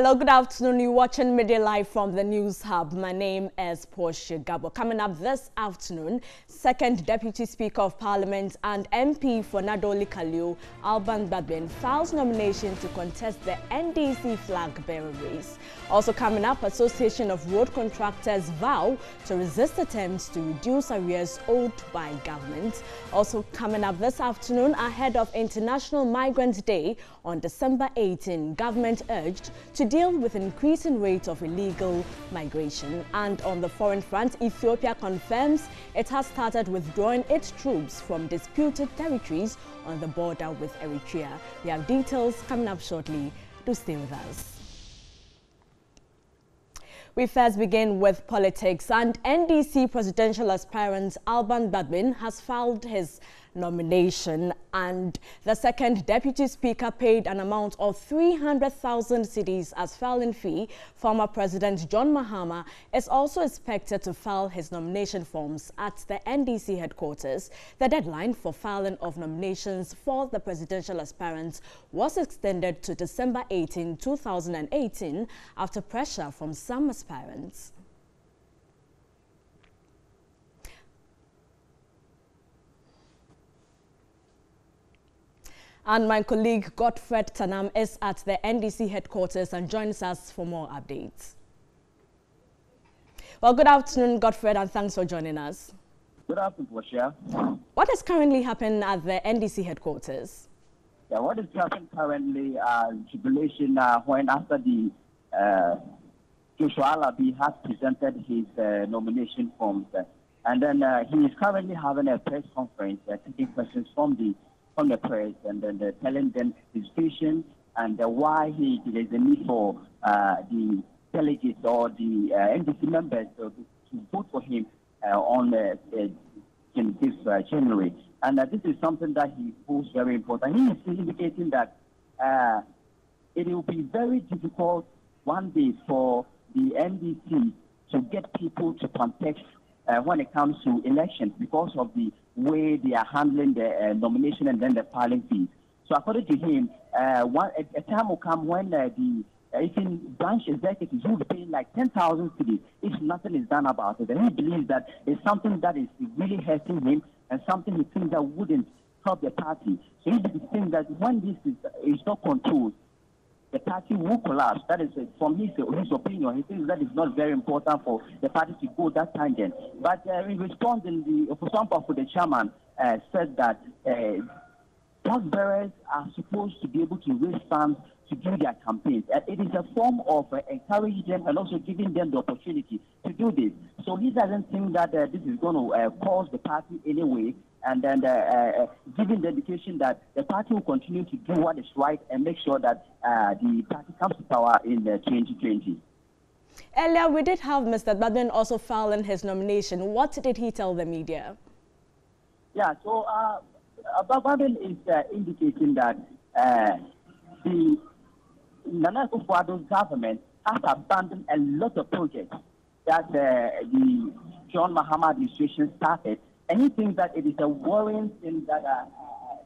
Hello, good afternoon. You're watching Midday Live from the News Hub. My name is Portia Gabo. Coming up this afternoon, Second Deputy Speaker of Parliament and MP for Nadoli Kalio, Alban Babin, files nomination to contest the NDC flag bearer race. Also coming up, Association of Road Contractors vow to resist attempts to reduce arrears owed by government. Also coming up this afternoon, ahead of International Migrant Day on December 18, government urged to deal with an increasing rate of illegal migration. And on the foreign front, Ethiopia confirms it has started withdrawing its troops from disputed territories on the border with Eritrea. We have details coming up shortly. Do stay with us. We first begin with politics, and NDC presidential aspirant Alban Babin has filed his nomination, and the second deputy speaker paid an amount of 300,000 cedis as filing fee. Former President John Mahama is also expected to file his nomination forms at the NDC headquarters. The deadline for filing of nominations for the presidential aspirants was extended to December 18, 2018 after pressure from some aspirants. And my colleague Godfred Tanam is at the NDC headquarters and joins us for more updates. Well, good afternoon, Godfred, and thanks for joining us. Good afternoon, Portia. What is currently happening at the NDC headquarters? Yeah, what is happening currently, tribulation when after the Joshua Alabi has presented his nomination forms, and then he is currently having a press conference, taking questions from the press, and then telling them his vision and why there is a need for the delegates or the NDC members to vote for him on in this January. And this is something that he feels very important. He is indicating that it will be very difficult one day for the NDC to get people to contest when it comes to elections because of the way they are handling the nomination and then the filing fees. So according to him, a time will come when the even branch executives will be paying like 10,000 cedis if nothing is done about it. And he believes that it's something that is really hurting him and something he thinks that wouldn't help the party. So he thinks that when this is not controlled, the party will collapse. That is from his opinion. He thinks that is not very important for the party to go that tangent. But in response, for example, the chairman said that flag bearers are supposed to be able to raise funds to do their campaigns. It is a form of encouraging them and also giving them the opportunity to do this. So he doesn't think that this is going to cause the party anyway, and then giving the indication that the party will continue to do what is right and make sure that the party comes to power in 2020. Earlier, we did have Mr. Babin also filing his nomination. What did he tell the media? Yeah, so Babin is indicating that the Nana Akufo-Addo's government has abandoned a lot of projects that the John Mahama administration started. And he thinks that it is a worrying thing that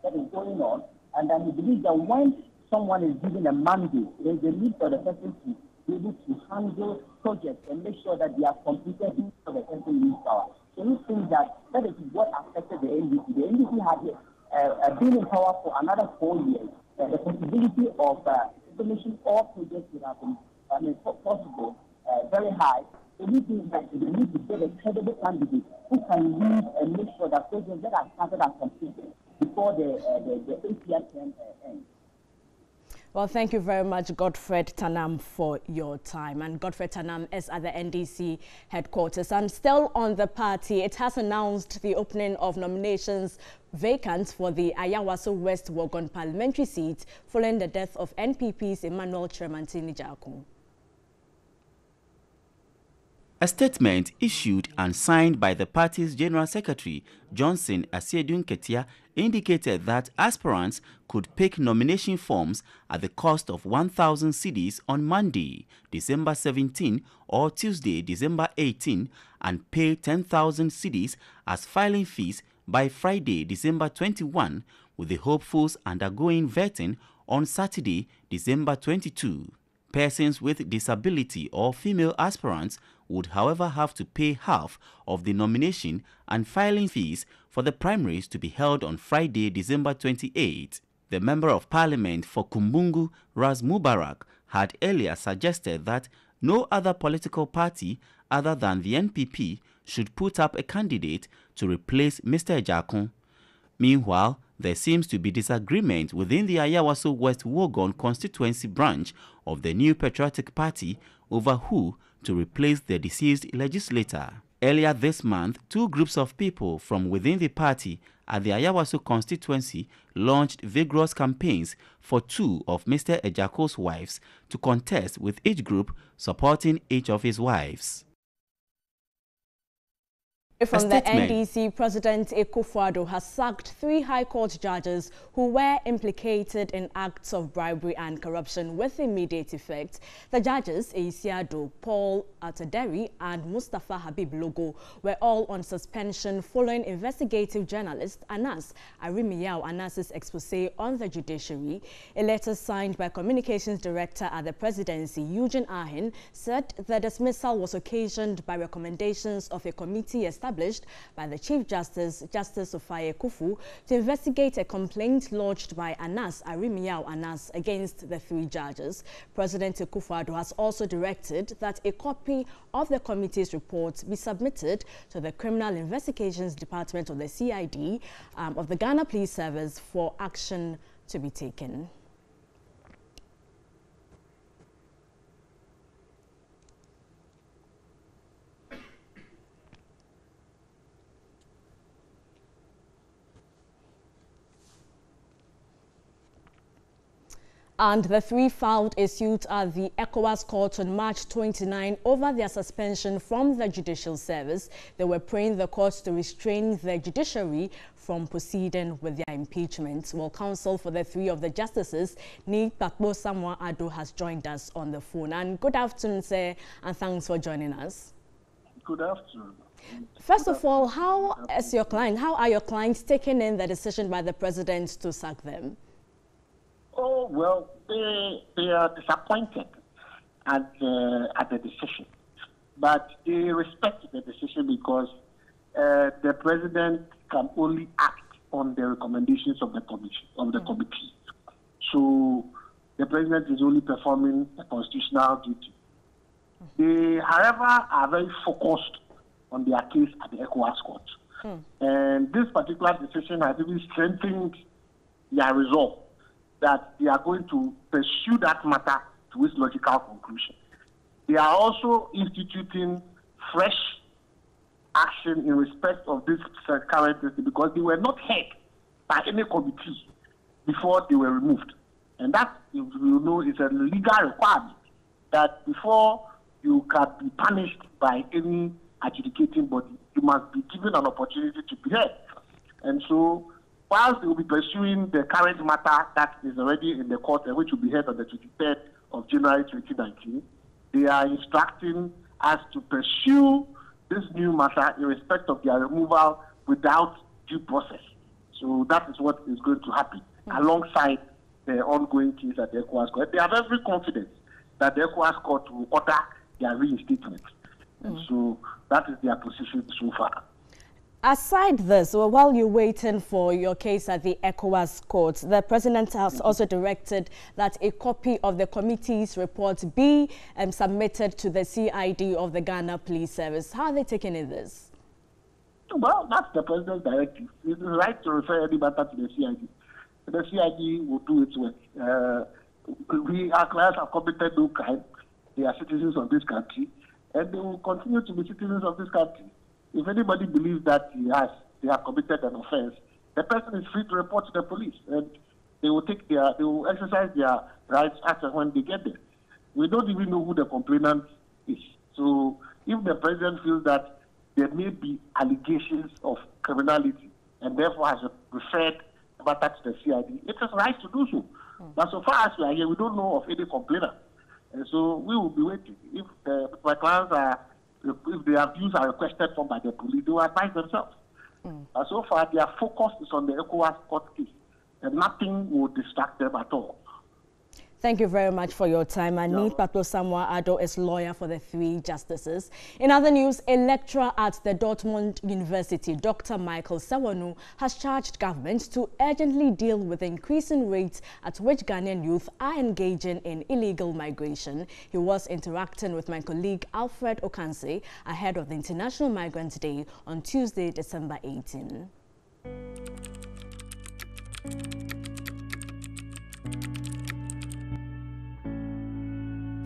is going on, and that he believes that when someone is given a mandate, there is a need for the person to be able to handle projects and make sure that they are completed for the person needs power. So he thinks that is what affected the NDC. The NDC had been in power for another 4 years. The possibility of finishing all projects would have been possible, very high. So he thinks that they need to get a credible candidate who can lead and make sure that projects that are started are completed before the 8-year term ends. Well, thank you very much, Godfred Tanam, for your time. And Godfred Tanam is at the NDC headquarters. And still on the party, it has announced the opening of nominations vacant for the Ayawaso West Wogon parliamentary seat following the death of NPP's Emmanuel Chermantini Jakun. A statement issued and signed by the party's General Secretary, Johnson Asiedun Ketia, indicated that aspirants could pick nomination forms at the cost of 1,000 cedis on Monday, December 17 or Tuesday, December 18, and pay 10,000 cedis as filing fees by Friday, December 21, with the hopefuls undergoing vetting on Saturday, December 22. Persons with disability or female aspirants would, however, have to pay half of the nomination and filing fees for the primaries to be held on Friday, December 28. The Member of Parliament for Kumbungu, Ras Mubarak, had earlier suggested that no other political party other than the NPP should put up a candidate to replace Mr. Ejakun. Meanwhile, there seems to be disagreement within the Ayawaso West Wogon constituency branch of the New Patriotic Party over who to replace the deceased legislator. Earlier this month, two groups of people from within the party at the Ayawaso constituency launched vigorous campaigns for two of Mr. Ejako's wives to contest, with each group supporting each of his wives. From the NDC, President Akufo-Addo has sacked 3 High Court judges who were implicated in acts of bribery and corruption with immediate effect. The judges, Isiado, Paul Ataderi, and Mustafa Habib Logo, were all on suspension following investigative journalist Anas Arimiyao Anas's expose on the judiciary. A letter signed by Communications Director at the Presidency, Eugene Ahin, said the dismissal was occasioned by recommendations of a committee established by the Chief Justice, Justice Ofaye Kufu, to investigate a complaint lodged by Anas Arimiyao Anas against the 3 judges. President Akufo-Addo has also directed that a copy of the committee's report be submitted to the Criminal Investigations Department of the CID of the Ghana Police Service for action to be taken. And the 3 filed a suit at the ECOWAS court on March 29 over their suspension from the judicial service. They were praying the court to restrain the judiciary from proceeding with their impeachment. Well, counsel for the 3 of the justices, Ni Pakbo Samuel Ado, has joined us on the phone. And good afternoon, sir, and thanks for joining us. Good afternoon. First of all, how are your clients taking in the decision by the president to sack them? Oh, well, they are disappointed at the decision. But they respect the decision because the president can only act on the recommendations of the committee. So the president is only performing a constitutional duty. They, however, are very focused on their case at the ECOWAS court. And this particular decision has even strengthened their resolve that they are going to pursue that matter to its logical conclusion. They are also instituting fresh action in respect of this current system because they were not heard by any committee before they were removed. And that, you know, is a legal requirement that before you can be punished by any adjudicating body, you must be given an opportunity to be heard. And so, whilst they will be pursuing the current matter that is already in the court and which will be heard on the 23rd of January 2019, they are instructing us to pursue this new matter in respect of their removal without due process. So that is what is going to happen alongside the ongoing case at the ECOWAS court. They have every confidence that the ECOWAS court will order their reinstatement. And so that is their position so far. Aside this, well, while you're waiting for your case at the ECOWAS court, the president has also directed that a copy of the committee's report be submitted to the CID of the Ghana Police Service. How are they taking in this? Well, that's the president's directive. It's the right to refer any matter to the CID. The CID will do its work. Our clients have committed no crime. They are citizens of this country, and they will continue to be citizens of this country. If anybody believes that they have committed an offense, the person is free to report to the police, and they will exercise their rights as and when they get there. We don't even know who the complainant is. So if the president feels that there may be allegations of criminality and therefore has referred the matter to the CID, it is right to do so. But so far as we are here, we don't know of any complainant. And so we will be waiting. If my clients if their views are requested for by the police, they will advise themselves. So far, their focus is on the ECOWAS court case, and nothing will distract them at all. Thank you very much for your time. Anit Patlo-Samuel Ado is lawyer for the 3 justices. In other news, a lecturer at the Dortmund University, Dr. Michael Sawanu, has charged government to urgently deal with the increasing rates at which Ghanaian youth are engaging in illegal migration. He was interacting with my colleague Alfred Okanse ahead of the International Migrants Day on Tuesday, December 18.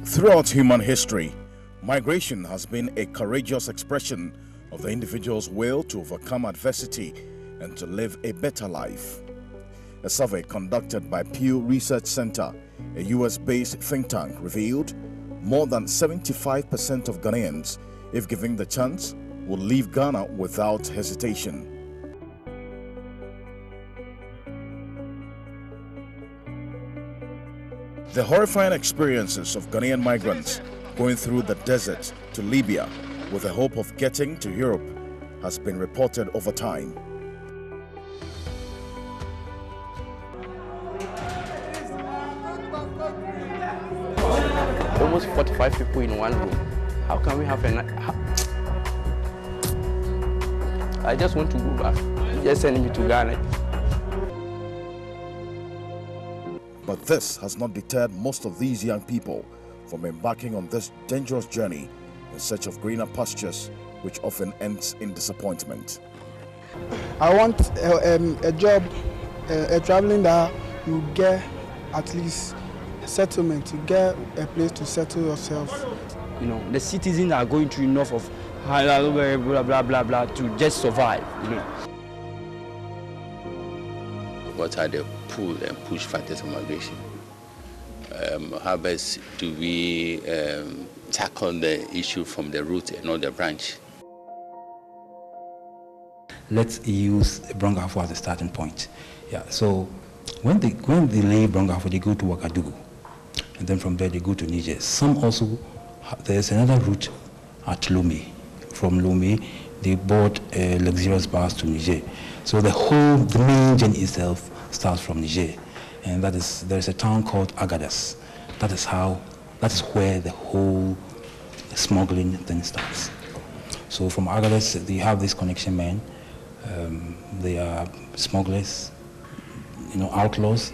Throughout human history, migration has been a courageous expression of the individual's will to overcome adversity and to live a better life. A survey conducted by Pew Research Center, a US-based think tank, revealed more than 75% of Ghanaians, if given the chance, will leave Ghana without hesitation. The horrifying experiences of Ghanaian migrants going through the desert to Libya with the hope of getting to Europe has been reported over time. Almost 45 people in one room. How can we have I just want to go back. Just send me to Ghana. But this has not deterred most of these young people from embarking on this dangerous journey in search of greener pastures, which often ends in disappointment. I want a job, traveling that you get at least settlement, to get a place to settle yourself. You know, the citizens are going through enough of blah, blah, blah, blah, to just survive, you know. What are the pull and push factors of migration? How best do we tackle the issue from the root and not the branch? Let's use Brongafo as a starting point. Yeah, so when they leave Brongafo, they go to Ouagadougou, and then from there they go to Niger. Some also, there's another route at Lomé. From Lomé, they board luxurious bus to Niger. So the main journey itself starts from Niger, and there's a town called Agadas. That is where the whole smuggling thing starts. So from Agadas, they have these connection men. They are smugglers, you know, outlaws.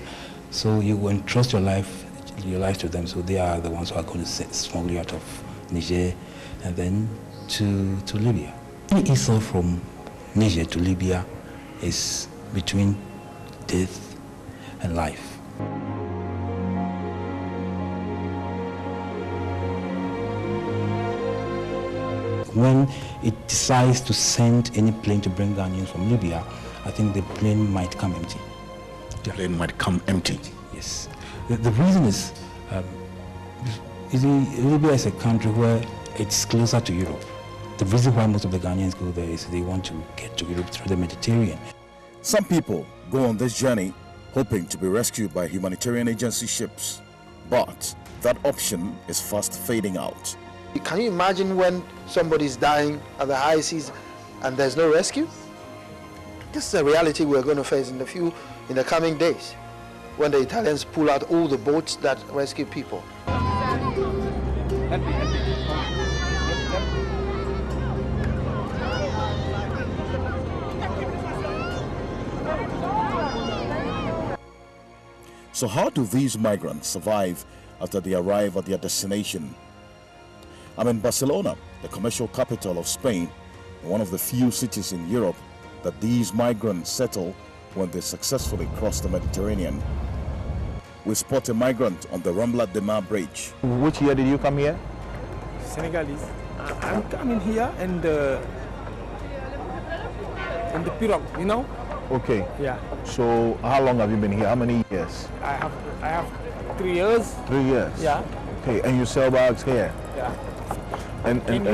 So you entrust your life to them. So they are the ones who are going to smuggle you out of Niger and then to Libya. Any issue from Niger to Libya is between death and life. When it decides to send any plane to bring Ghanaians from Libya, I think the plane might come empty. The plane might come empty? Yes. The reason is, Libya is a country where it's closer to Europe. The reason why most of the Ghanaians go there is they want to get to Europe through the Mediterranean. Some people go on this journey hoping to be rescued by humanitarian agency ships, but that option is fast fading out. Can you imagine when somebody's dying at the high seas and there's no rescue? This is a reality we're going to face in the coming days, when the Italians pull out all the boats that rescue people. So how do these migrants survive after they arrive at their destination? I'm in Barcelona, the commercial capital of Spain, one of the few cities in Europe that these migrants settle when they successfully cross the Mediterranean. We spot a migrant on the Rambla de Mar bridge. Which year did you come here? Senegalese. I'm coming here in the pirogue, you know? Okay. Yeah. So how long have you been here? How many years? I have 3 years. 3 years? Yeah. Okay, and you sell bags here? Yeah. And can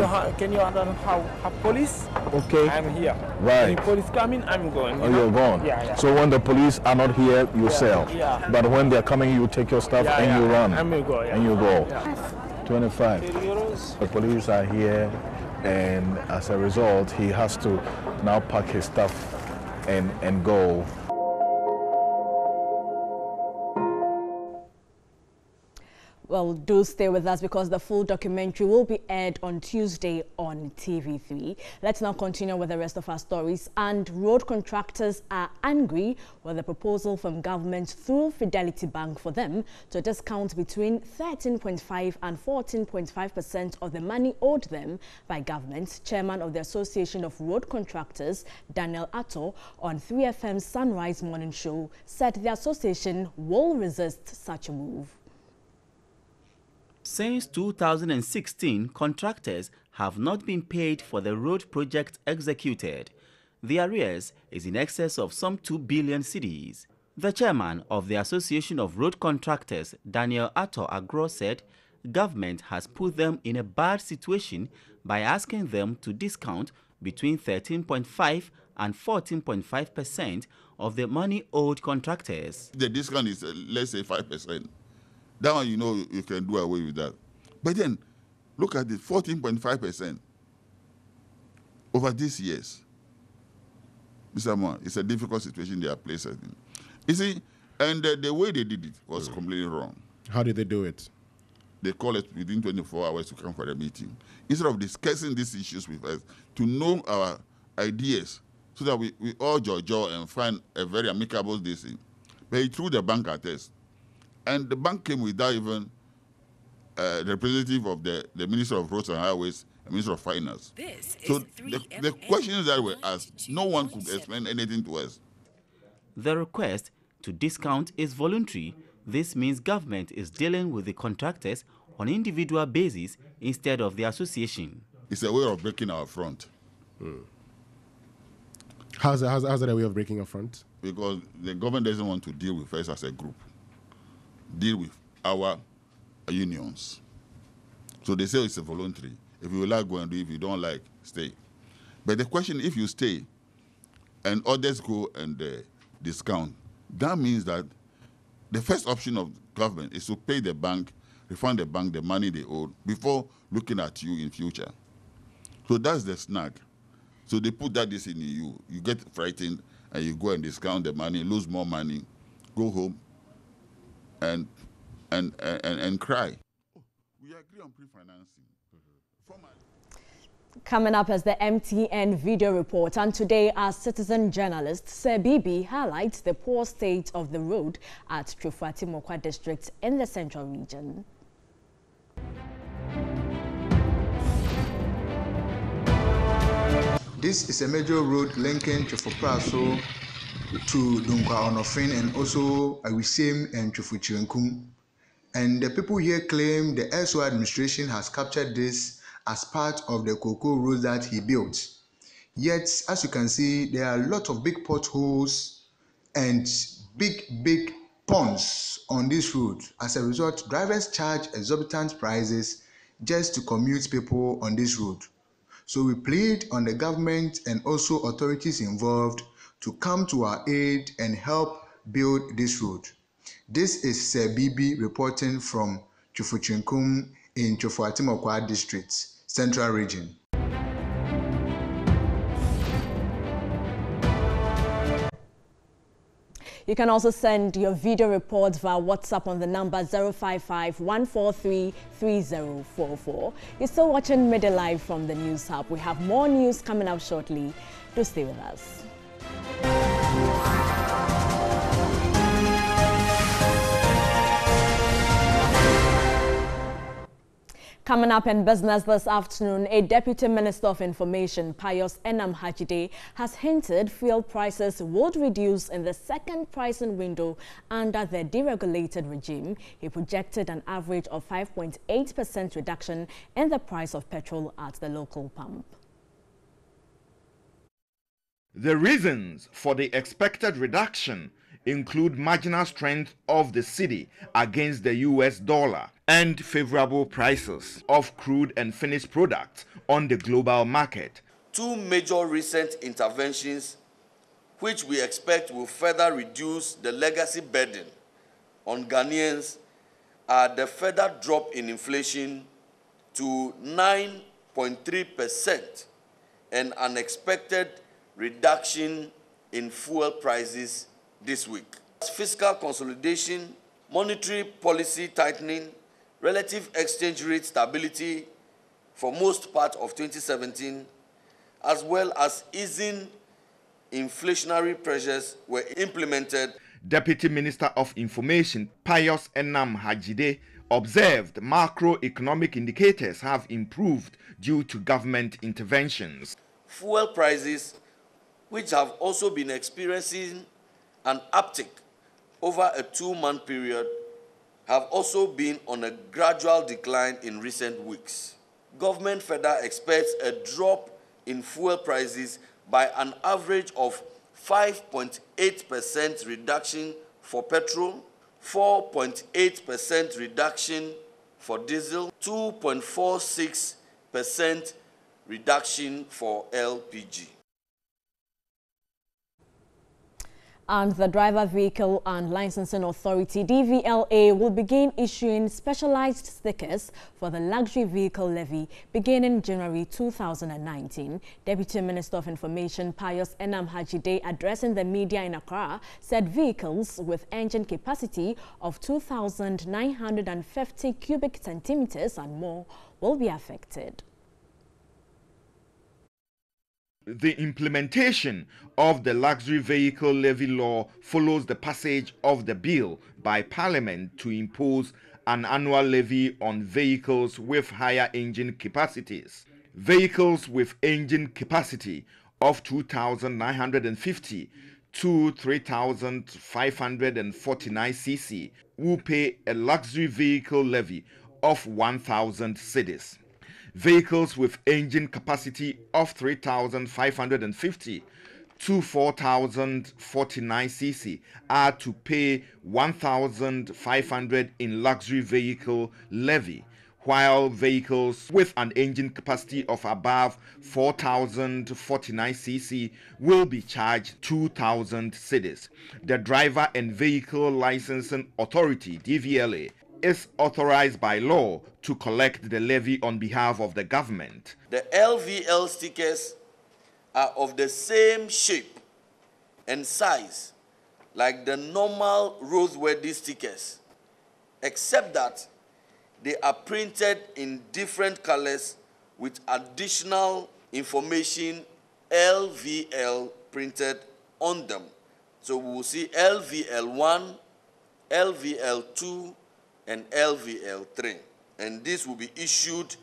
you have police? Okay. I'm here. Right. When police coming, I'm going. You're gone? Yeah. So when the police are not here, you sell? Yeah. But when they're coming, you take your stuff and you run? And we go, yeah. And you go? Yeah. 25. €30. The police are here, and as a result, he has to now pack his stuff and go. Well, do stay with us because the full documentary will be aired on Tuesday on TV3. Let's now continue with the rest of our stories. And road contractors are angry with the proposal from government through Fidelity Bank for them to discount between 13.5 and 14.5% of the money owed them by government. Chairman of the Association of Road Contractors, Daniel Atto, on 3FM's Sunrise Morning Show, said the association will resist such a move. Since 2016, contractors have not been paid for the road project executed. The arrears is in excess of some 2 billion cedis. The chairman of the Association of Road Contractors, Daniel Atto Agro, said government has put them in a bad situation by asking them to discount between 13.5 and 14.5% of the money owed contractors. The discount is, let's say, 5%. That one, you know, you can do away with that. But then, look at it, 14.5% over these years. Mr. Moore, it's a difficult situation they are placed in. You see, and the way they did it was completely wrong. How did they do it? They call it within 24 hours to come for a meeting. Instead of discussing these issues with us, to know our ideas, so that we all jaw and find a very amicable decision. But he threw the bank at us. And the bank came without even the representative of the Minister of Roads and Highways and Minister of Finance. So the questions that were asked, no one could explain anything to us. The request to discount is voluntary. This means government is dealing with the contractors on individual basis instead of the association. It's a way of breaking our front. How's that a way of breaking our front? Because the government doesn't want to deal with us as a group. Deal with our unions. So they say it's a voluntary. If you like, go and do it. If you don't like, stay. But the question, if you stay and others go and discount, that means that the first option of government is to pay the bank, refund the bank the money they owe before looking at you in future. So that's the snag. So they put that this in you. You get frightened and you go and discount the money, lose more money, go home, and cry. Oh, we agree on pre-financing. Coming up as the MTN video report, and today our citizen journalist Sir Bibi highlights the poor state of the road at Twifo-Atimokwa district in the central region. This is a major road linking Twifo-Praso to Dunkwa-Onofin and also Awisem and Twifo-Chirenkum. And the people here claim the SO administration has captured this as part of the cocoa road that he built. Yet, as you can see, there are a lot of big potholes and big ponds on this road. As a result, drivers charge exorbitant prices just to commute people on this road. So we plead on the government and also authorities involved to come to our aid and help build this road. This is Sir Bibi reporting from Twifo-Chirenkum in Twifo-Atimokwa district, Central Region. You can also send your video reports via WhatsApp on the number 055-143-3044. You're still watching Midday Live from the News Hub. We have more news coming up shortly. Do stay with us. Coming up in business this afternoon, a Deputy Minister of Information, Pius Enam Hajide, has hinted fuel prices would reduce in the second pricing window under the deregulated regime. He projected an average of 5.8% reduction in the price of petrol at the local pump. The reasons for the expected reduction include marginal strength of the cedi against the US dollar and favorable prices of crude and finished products on the global market. Two major recent interventions which we expect will further reduce the legacy burden on Ghanaians are the further drop in inflation to 9.3% and an expected reduction in fuel prices this week. Fiscal consolidation, monetary policy tightening, relative exchange rate stability for most part of 2017, as well as easing inflationary pressures were implemented. Deputy Minister of Information Pius Enam Hajide observed macroeconomic indicators have improved due to government interventions. Fuel prices, which have also been experiencing an uptick over a 2-month period, have also been on a gradual decline in recent weeks. Government further expects a drop in fuel prices by an average of 5.8% reduction for petrol, 4.8% reduction for diesel, 2.46% reduction for LPG. And the Driver Vehicle and Licensing Authority, DVLA, will begin issuing specialized stickers for the luxury vehicle levy beginning January 2019. Deputy Minister of Information Pius Enam Hajide, addressing the media in Accra, said vehicles with engine capacity of 2,950 cubic centimeters and more will be affected. The implementation of the luxury vehicle levy law follows the passage of the bill by Parliament to impose an annual levy on vehicles with higher engine capacities. Vehicles with engine capacity of 2,950 to 3,549 cc will pay a luxury vehicle levy of 1,000 cedis. Vehicles with engine capacity of 3,550 to 4,049 cc are to pay 1,500 in luxury vehicle levy, while vehicles with an engine capacity of above 4,049 cc will be charged 2,000 cedis. The Driver and Vehicle Licensing Authority, DVLA, is authorized by law to collect the levy on behalf of the government. The LVL stickers are of the same shape and size like the normal roadworthy stickers, except that they are printed in different colors with additional information LVL printed on them. So we will see LVL1, LVL2, and LVL3, and this will be issued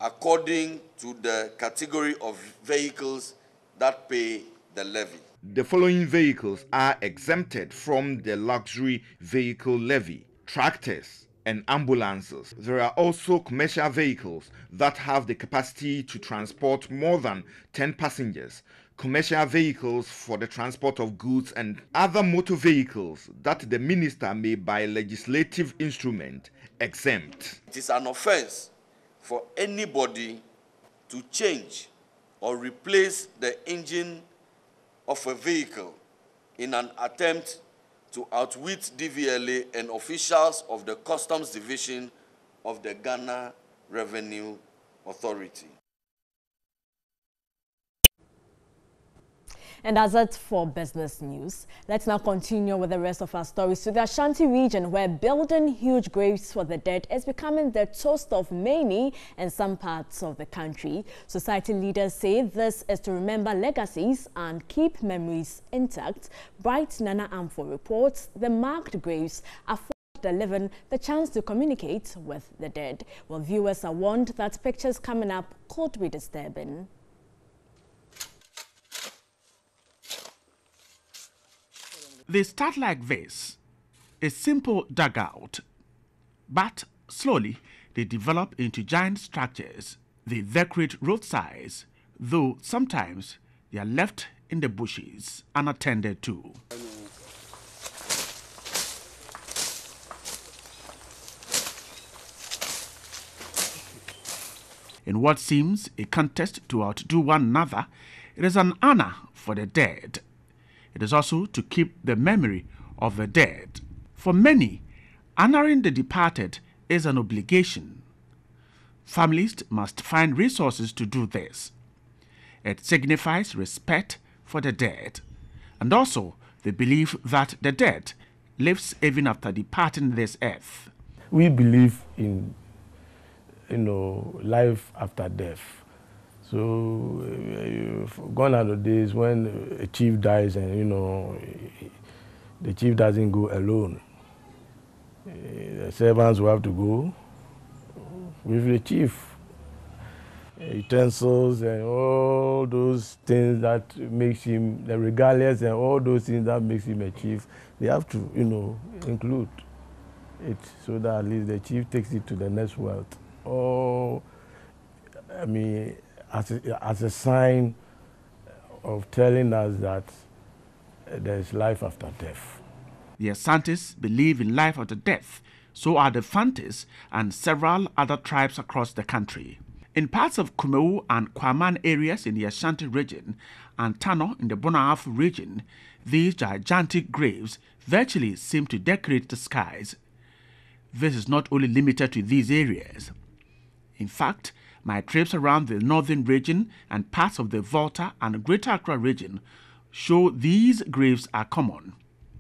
according to the category of vehicles that pay the levy. The following vehicles are exempted from the luxury vehicle levy: tractors and ambulances. There are also commercial vehicles that have the capacity to transport more than 10 passengers, commercial vehicles for the transport of goods, and other motor vehicles that the minister may by legislative instrument exempt. It is an offense for anybody to change or replace the engine of a vehicle in an attempt to outwit DVLA and officials of the Customs Division of the Ghana Revenue Authority. And as it for business news, let's now continue with the rest of our stories to the Ashanti region, where building huge graves for the dead is becoming the toast of many in some parts of the country. Society leaders say this is to remember legacies and keep memories intact. Bright Nana Amfo reports the marked graves afford the living the chance to communicate with the dead. Well, viewers are warned that pictures coming up could be disturbing. They start like this, a simple dugout, but slowly they develop into giant structures. They decorate roadsides, though sometimes they are left in the bushes unattended to. In what seems a contest to outdo one another, it is an honor for the dead. It is also to keep the memory of the dead. For many, honoring the departed is an obligation. Families must find resources to do this. It signifies respect for the dead, and also the belief that the dead lives even after departing this earth. We believe in, life after death. So gone are the days when a chief dies and, the chief doesn't go alone. The servants will have to go with the chief. Utensils and all those things that makes him the regalias and all those things that makes him a chief, they have to, include it so that at least the chief takes it to the next world. Or, I mean, as a sign of telling us that there is life after death. The Asantes believe in life after death, so are the Fantes and several other tribes across the country. In parts of Kumewu and Kwaman areas in the Ashanti region and Tano in the Bonaaf region, these gigantic graves virtually seem to decorate the skies. This is not only limited to these areas. In fact, my trips around the northern region and parts of the Volta and Greater Accra region show these graves are common.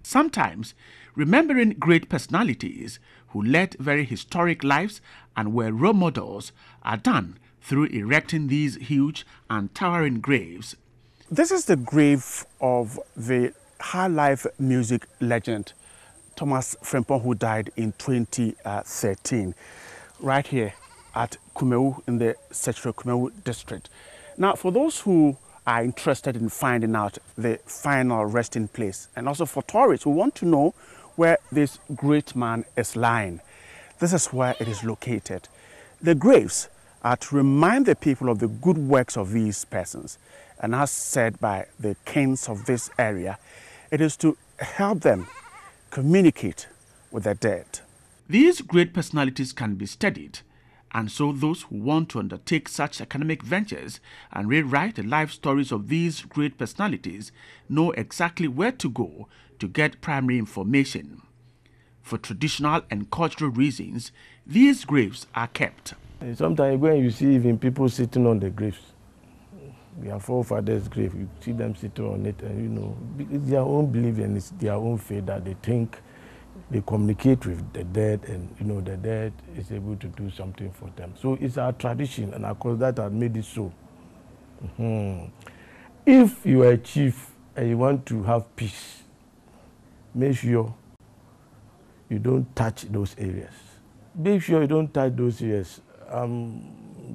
Sometimes, remembering great personalities who led very historic lives and were role models are done through erecting these huge and towering graves. This is the grave of the high life music legend Thomas Frimpong, who died in 2013, right here at Kumewu in the Sechre Kumewu district. Now, for those who are interested in finding out the final resting place, and also for tourists who want to know where this great man is lying, this is where it is located. The graves are to remind the people of the good works of these persons, and as said by the kings of this area, it is to help them communicate with the dead. These great personalities can be studied, and so those who want to undertake such academic ventures and rewrite the life stories of these great personalities know exactly where to go to get primary information. For traditional and cultural reasons, these graves are kept. Sometimes when you see even people sitting on the graves, their forefathers' grave, you see them sitting on it, and it's their own belief and it's their own faith that they think they communicate with the dead, and the dead is able to do something for them. So it's our tradition, and of course that has made it so. If you are a chief and you want to have peace, make sure you don't touch those areas. Make sure you don't touch those areas.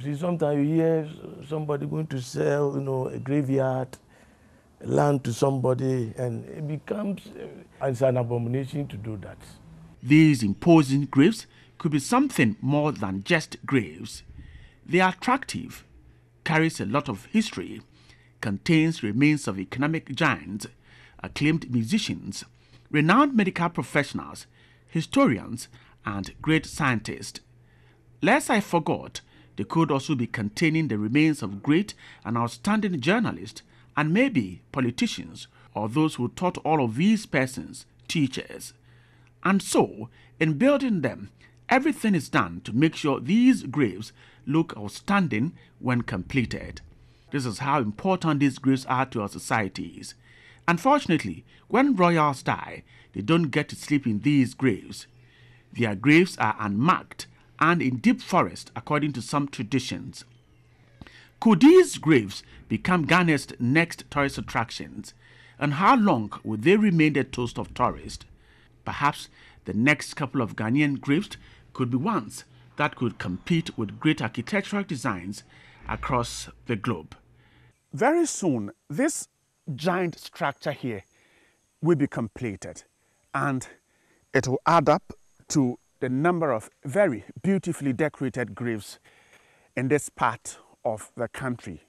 See, sometimes you hear somebody going to sell, a graveyard, land to somebody, and it becomes it's an abomination to do that. These imposing graves could be something more than just graves. They are attractive, carries a lot of history, contains remains of economic giants, acclaimed musicians, renowned medical professionals, historians, and great scientists. Lest I forgot, they could also be containing the remains of great and outstanding journalists and maybe politicians or those who taught all of these persons teachers. And so, in building them, everything is done to make sure these graves look outstanding when completed. This is how important these graves are to our societies. Unfortunately, when royals die, they don't get to sleep in these graves. Their graves are unmarked and in deep forest according to some traditions. Could these graves become Ghana's next tourist attractions? And how long will they remain the toast of tourists? Perhaps the next couple of Ghanaian graves could be ones that could compete with great architectural designs across the globe. Very soon, this giant structure here will be completed, and it will add up to the number of very beautifully decorated graves in this part of the country.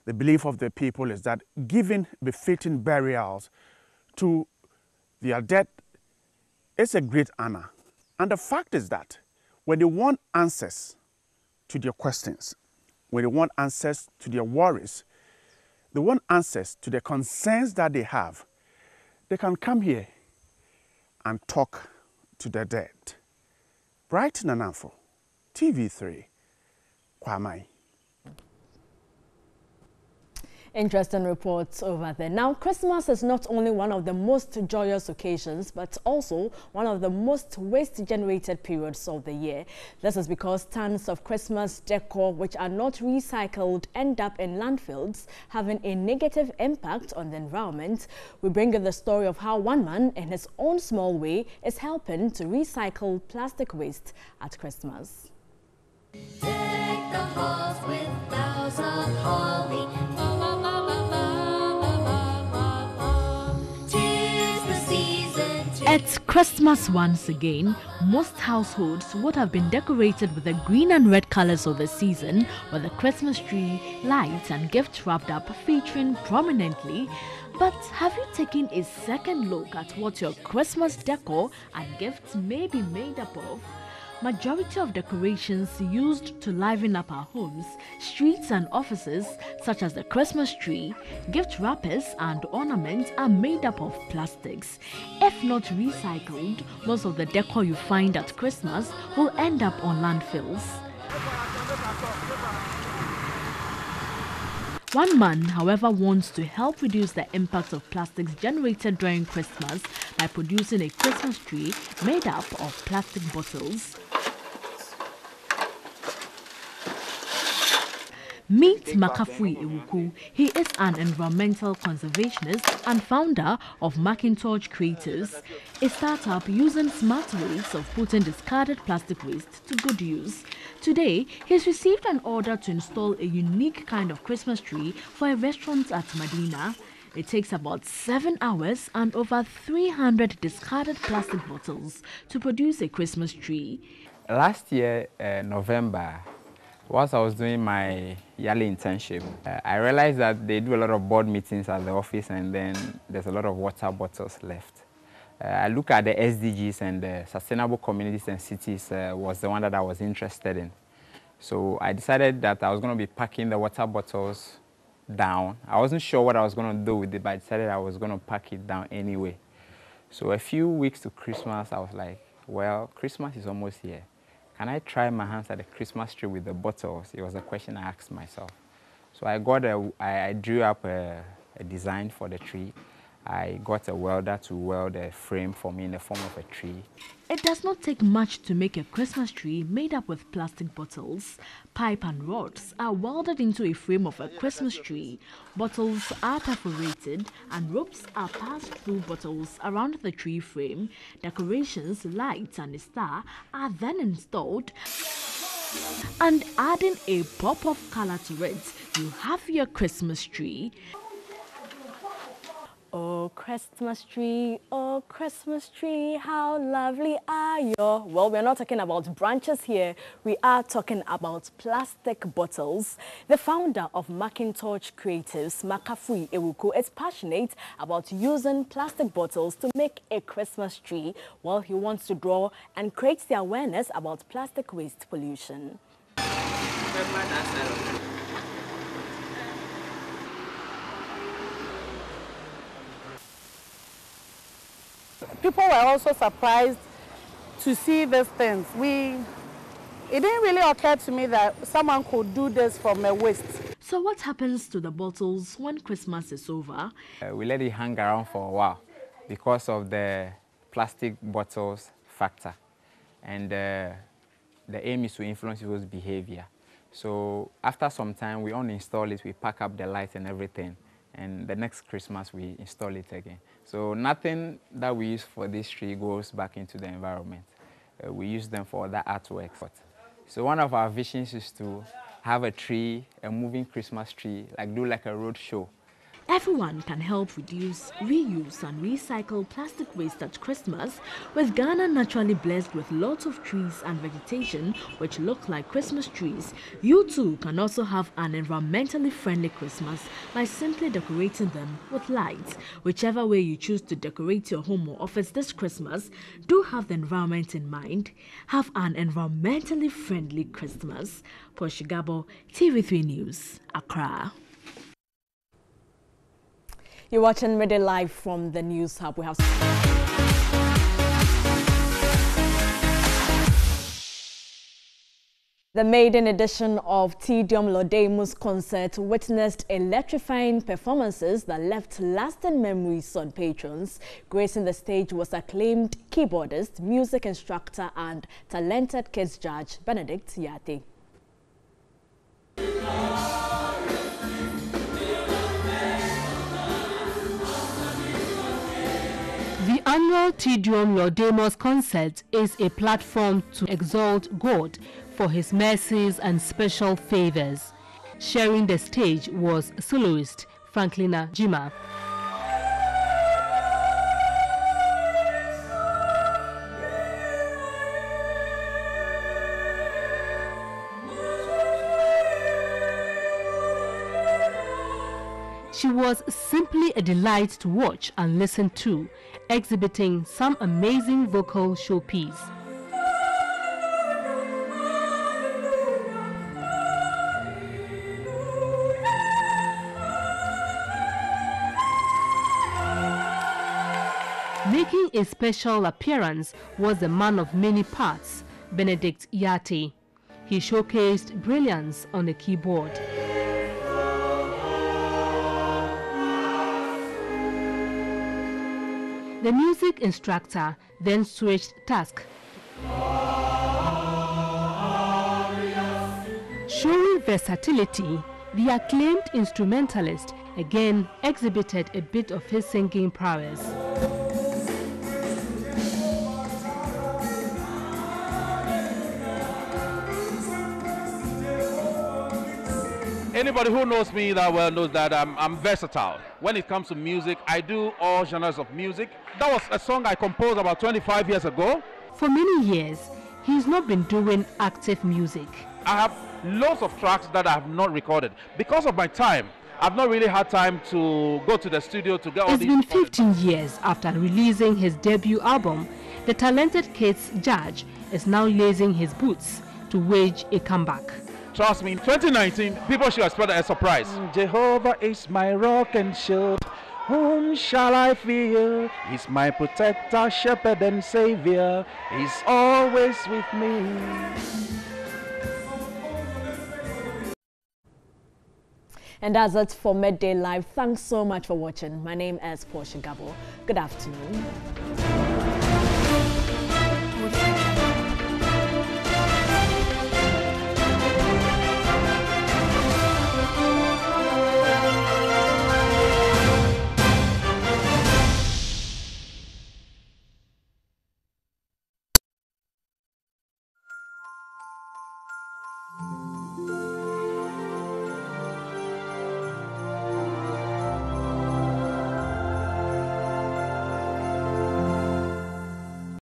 The belief of the people is that giving befitting burials to their dead is a great honor. And the fact is that when they want answers to their questions, when they want answers to their worries, they want answers to the concerns that they have, they can come here and talk to the dead. Brighton and Anfo, TV3, Kwamai. Interesting reports over there. Now, Christmas is not only one of the most joyous occasions, but also one of the most waste-generated periods of the year. This is because tons of Christmas decor which are not recycled end up in landfills, having a negative impact on the environment. We bring you the story of how one man, in his own small way, is helping to recycle plastic waste at Christmas. Deck the halls with boughs of holly. It's Christmas once again. Most households would have been decorated with the green and red colors of the season, with a Christmas tree, lights and gifts wrapped up featuring prominently. But have you taken a second look at what your Christmas decor and gifts may be made up of? Majority of decorations used to liven up our homes, streets and offices, such as the Christmas tree, gift wrappers and ornaments are made up of plastics. If not recycled, most of the decor you find at Christmas will end up on landfills. One man, however, wants to help reduce the impact of plastics generated during Christmas by producing a Christmas tree made up of plastic bottles. Meet Makafui Ewuku. He is an environmental conservationist and founder of Macintosh Creators, a startup using smart ways of putting discarded plastic waste to good use. Today, he's received an order to install a unique kind of Christmas tree for a restaurant at Medina. It takes about 7 hours and over 300 discarded plastic bottles to produce a Christmas tree. Last year, November, whilst I was doing my yearly internship, I realized that they do a lot of board meetings at the office and then there's a lot of water bottles left. I look at the SDGs and the Sustainable Communities and Cities was the one that I was interested in. So I decided that I was going to be packing the water bottles down. I wasn't sure what I was going to do with it, but I decided I was going to pack it down anyway. So a few weeks to Christmas, I was like, well, Christmas is almost here. Can I try my hands at the Christmas tree with the bottles? It was a question I asked myself. So I drew up a design for the tree. I got a welder to weld a frame for me in the form of a tree. It does not take much to make a Christmas tree made up with plastic bottles. Pipe and rods are welded into a frame of a Christmas tree. Bottles are perforated and ropes are passed through bottles around the tree frame. Decorations, lights and a star are then installed. And adding a pop of color to it, you have your Christmas tree. Oh, Christmas tree, how lovely are you? Well, we're not talking about branches here. We are talking about plastic bottles. The founder of Macintosh Creatives, Makafui Ewuku, is passionate about using plastic bottles to make a Christmas tree. Well, he wants to draw and create the awareness about plastic waste pollution. People were also surprised to see these things. It didn't really occur to me that someone could do this from a waste. So what happens to the bottles when Christmas is over? We let it hang around for a while because of the plastic bottles factor. And the aim is to influence people's behavior. So after some time, we uninstall it, we pack up the lights and everything. And the next Christmas, we install it again. So nothing that we use for this tree goes back into the environment. We use them for other artwork. So one of our visions is to have a tree, a moving Christmas tree, do like a road show. Everyone can help reduce, reuse and recycle plastic waste at Christmas, with Ghana naturally blessed with lots of trees and vegetation which look like Christmas trees. You too can also have an environmentally friendly Christmas by simply decorating them with lights. Whichever way you choose to decorate your home or office this Christmas, do have the environment in mind. Have an environmentally friendly Christmas. Portia Gabo, TV3 News, Accra. You're watching Midday Live from the News Hub. We have The maiden edition of Tidium Laudamus concert witnessed electrifying performances that left lasting memories on patrons. Gracing the stage was acclaimed keyboardist, music instructor and talented kids judge Benedict Yate. The annual Tidium Laudamus concert is a platform to exalt God for his mercies and special favors. Sharing the stage was soloist Franklina Jima. She was simply a delight to watch and listen to, exhibiting some amazing vocal showpiece. Making a special appearance was the man of many parts, Benedict Yate. He showcased brilliance on the keyboard. The music instructor then switched task. Showing versatility, the acclaimed instrumentalist again exhibited a bit of his singing prowess. Anybody who knows me that well knows that I'm versatile. When it comes to music, I do all genres of music. That was a song I composed about 25 years ago. For many years, he's not been doing active music. I have loads of tracks that I have not recorded. Because of my time, I've not really had time to go to the studio to get all these. It's been 15 years after releasing his debut album. The talented kids judge is now lacing his boots to wage a comeback. Trust me, in 2019, people should expect a surprise. Jehovah is my rock and shield. Whom shall I fear? He's my protector, shepherd and savior. He's always with me. And that's it for Midday Live. Thanks so much for watching. My name is Portia Gabo. Good afternoon.